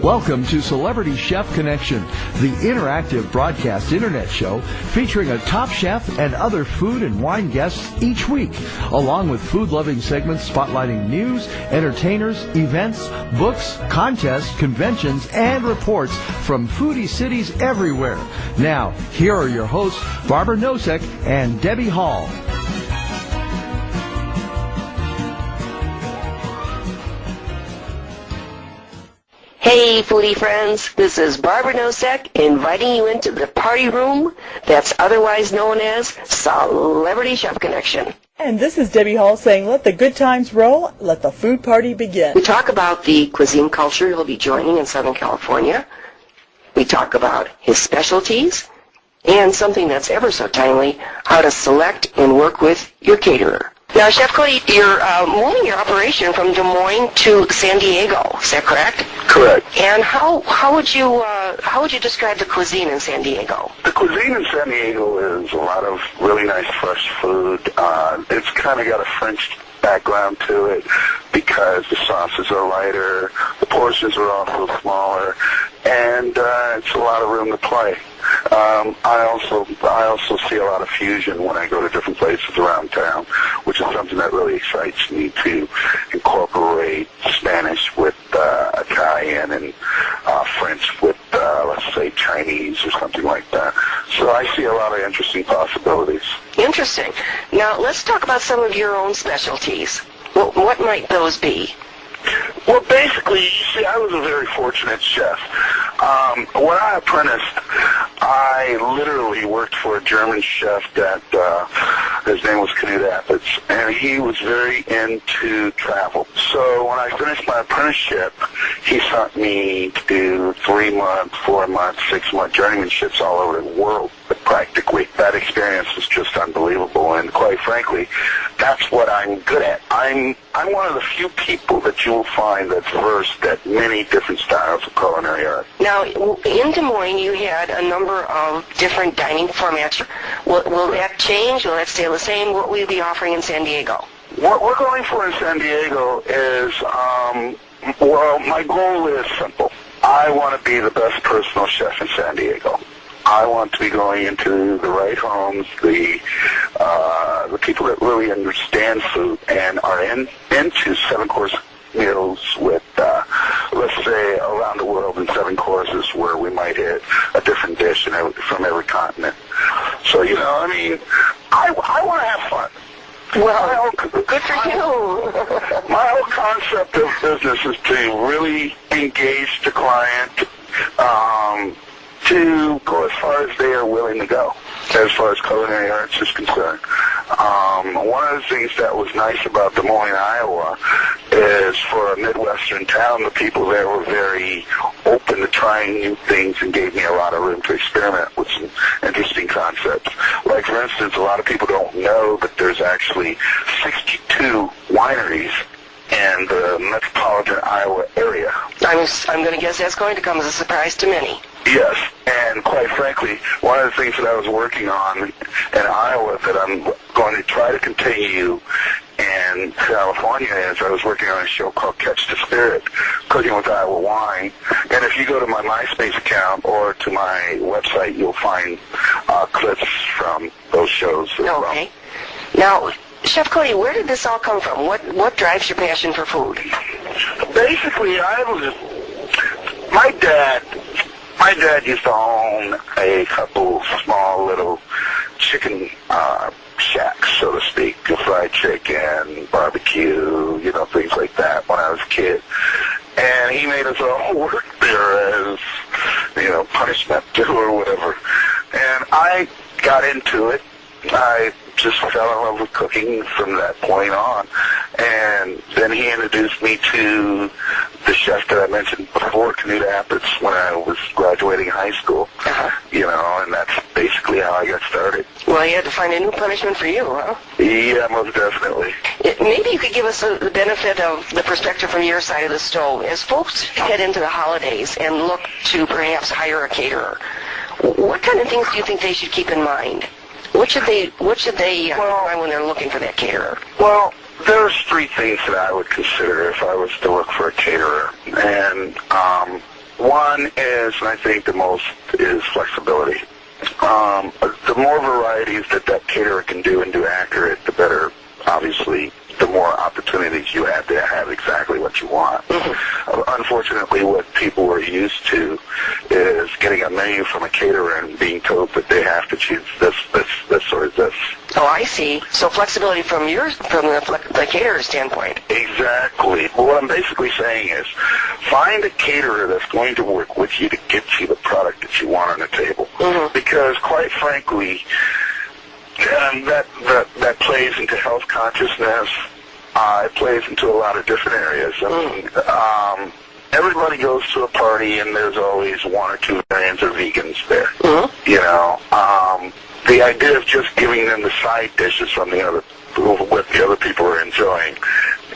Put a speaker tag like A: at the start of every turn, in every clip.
A: Welcome to Celebrity Chef Connection, the interactive broadcast internet show featuring a top chef and other food and wine guests each week, along with food-loving segments spotlighting news, entertainers, events, books, contests, conventions, and reports from foodie cities everywhere. Now, here are your hosts, Barbara Nosek and Debbie Hall.
B: Hey foodie friends, this is Barbara Nosek inviting you into the party room that's otherwise known as Celebrity Chef Connection.
C: And this is Debbie Hall saying, let the good times roll, let the food party begin.
B: We talk about the cuisine culture he'll be joining in Southern California. We talk about his specialties and something that's ever so timely, how to select and work with your caterer. Now, Chef Cody, you're moving your operation from Des Moines to San Diego. Is that correct?
D: Correct.
B: And how would you describe the cuisine in San Diego?
D: The cuisine in San Diego is a lot of really nice fresh food. It's kind of got a French background to it because the sauces are lighter, the portions are also smaller, and it's a lot of room to play. I also see a lot of fusion when I go to different places around town, which is something that really excites me to incorporate Spanish with Italian and French with, let's say, Chinese or something like that. So I see a lot of interesting possibilities.
B: Interesting. Now, let's talk about some of your own specialties. What might those be?
D: Well, basically, you see, I was a very fortunate chef. When I apprenticed, I literally worked for a German chef that, his name was Knut Appitz, and he was very into travel. So when I finished my apprenticeship, he sent me to do 3-month, 4-month, 6-month journeymanships all over the world, practically. That experience was just unbelievable, and quite frankly, that's what I'm good at. I'm one of the few people that you will find that's versed at many different styles of culinary art.
B: Now, in Des Moines, you had a number of different dining formats. Will that change? Will that stay the same? What will you be offering in San Diego?
D: What we're going for in San Diego is, well, my goal is simple. I want to be the best personal chef in San Diego. I want to be going into the right homes, the people that really understand food and are into 7-course meals with, let's say, around the world in 7 courses where we might hit a different dish from every continent. So, you know, I mean, I want to have fun.
B: Well, good for you.
D: My whole concept of business is to really engage the client, to go as far as they are willing to go, as far as culinary arts is concerned. One of the things that was nice about Des Moines, Iowa, is for a Midwestern town, the people there were very open to trying new things and gave me a lot of room to experiment with some interesting concepts. Like, for instance, a lot of people don't know that there's actually 62 wineries in the metropolitan Iowa area.
B: I'm going to guess that's going to come as a surprise to many.
D: Yes, and quite frankly, one of the things that I was working on in Iowa that I'm going to try to continue in California is I was working on a show called Catch the Spirit, Cooking with Iowa Wine. And if you go to my MySpace account or to my website, you'll find clips from those shows as well.
B: Okay. Now, Chef Cody, where did this all come from? What drives your passion for food?
D: Basically, my dad used to own a couple small little chicken shacks, so to speak, fried chicken, barbecue, you know, things like that when I was a kid. And he made us all work there as, you know, punishment or whatever. And I got into it. I just fell in love with cooking from that point on. And then he introduced me to the chef that I mentioned before, Knut Appitz, when I was graduating high school. You know, and that's basically how I got started.
B: Well, he had to find a new punishment for you, huh?
D: Yeah, most definitely.
B: Maybe you could give us the benefit of the perspective from your side of the stove. As folks head into the holidays and look to perhaps hire a caterer, what kind of things do you think they should keep in mind? What should they find when they're looking for that caterer?
D: Well, there's 3 things that I would consider if I was to look for a caterer. And One is, and I think the most, is flexibility. The more varieties that caterer can do and do accurate, the better, obviously, the more opportunities you have to have exactly what you want. Unfortunately, what people are used to is getting a menu from a caterer and being told that they have to choose this, or this.
B: Oh, I see. So flexibility from the caterer's standpoint.
D: Exactly. Well, what I'm basically saying is, find a caterer that's going to work with you to get you the product that you want on the table. Because, quite frankly, that plays into health consciousness. It plays into a lot of different areas. I mean, everybody goes to a party, and there's always one or two variants of vegans there. You know, the idea of just giving them the side dishes from what the other people are enjoying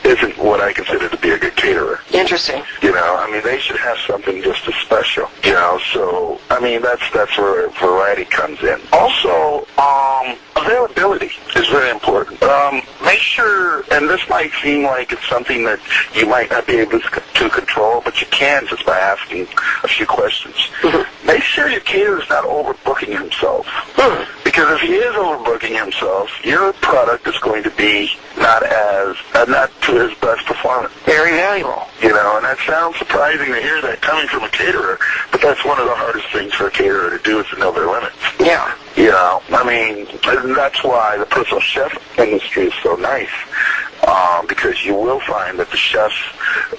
D: isn't what I consider to be a good caterer.
B: Interesting.
D: You know, I mean, they should have something just as special. You know, so I mean, that's where variety comes in. Also, availability is very important. Make sure, and this might seem like it's something that you might not be able to control, but you can just by asking a few questions. Make sure your caterer is not overbooking himself. Because if he is overbooking himself, your product is going to be not to his best performance.
B: Very valuable.
D: You know, and that sounds surprising to hear that coming from a caterer, but that's one of the hardest things for a caterer to do, is to know their limits.
B: Yeah.
D: You know, I mean, that's why the personal chef industry is so nice, because you will find that the chefs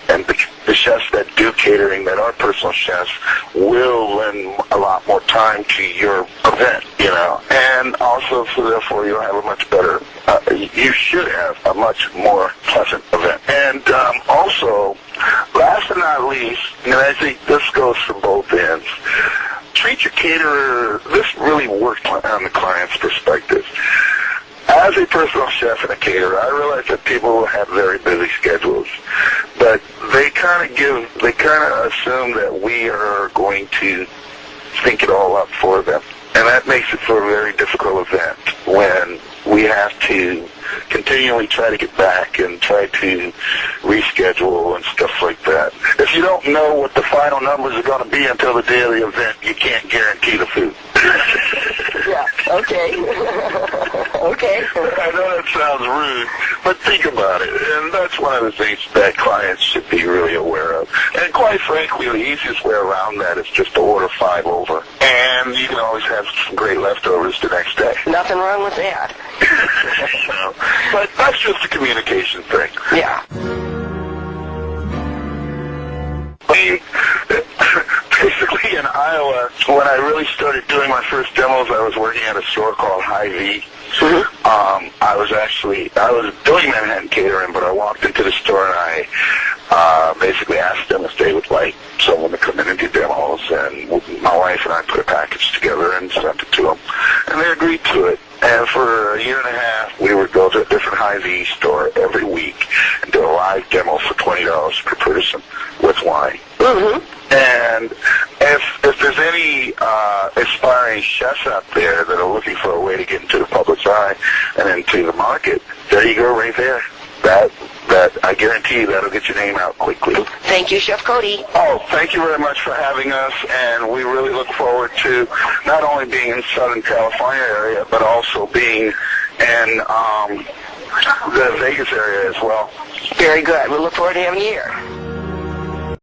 D: and the chefs that do catering, that are personal chefs, will lend a lot more time to your event, you know, and also, so therefore, you'll have a much better, you should have a much more pleasant event. And also, last but not least, and I think this goes for both ends, treat your caterer, this really worked on the client's perspective. As a personal chef and a caterer, I realize that people have very busy schedules, but they kind of assume that we are going to think it all up for them. And that makes it for a very difficult event when we have to continually try to get back and try to reschedule and stuff like that. If you don't know what the final numbers are going to be until the day of the event, you can't guarantee the food.
B: Yeah, okay. Okay.
D: I know that sounds rude, but think about it. And that's one of the things that clients should be really aware of. And quite frankly, the easiest way around that is just to order 5 over. And you can always have some great leftovers the next day.
B: Nothing wrong with that.
D: You know, but that's just a communication thing.
B: Yeah.
D: I mean, basically in Iowa, when I really started doing my first demos, I was working at a store called Hy-Vee. I was doing Manhattan catering, but I walked into the store and I basically asked them if they would like someone to come in and do demos, and my wife and I put a package together and sent it to them, and they agreed to it. And for a year and a half, we would go to a different Hy-Vee store every week and do a live demo for $20 per person with wine. And if there's any aspiring chefs out there that are looking for a way to get into the public's eye and into the market, there you go right there. That I guarantee you that'll get your name out quickly.
B: Thank you, Chef Cody.
D: Oh, thank you very much for having us, and we really look forward to not only being in Southern California area, but also being in the Vegas area as well.
B: Very good. We look forward to having you here.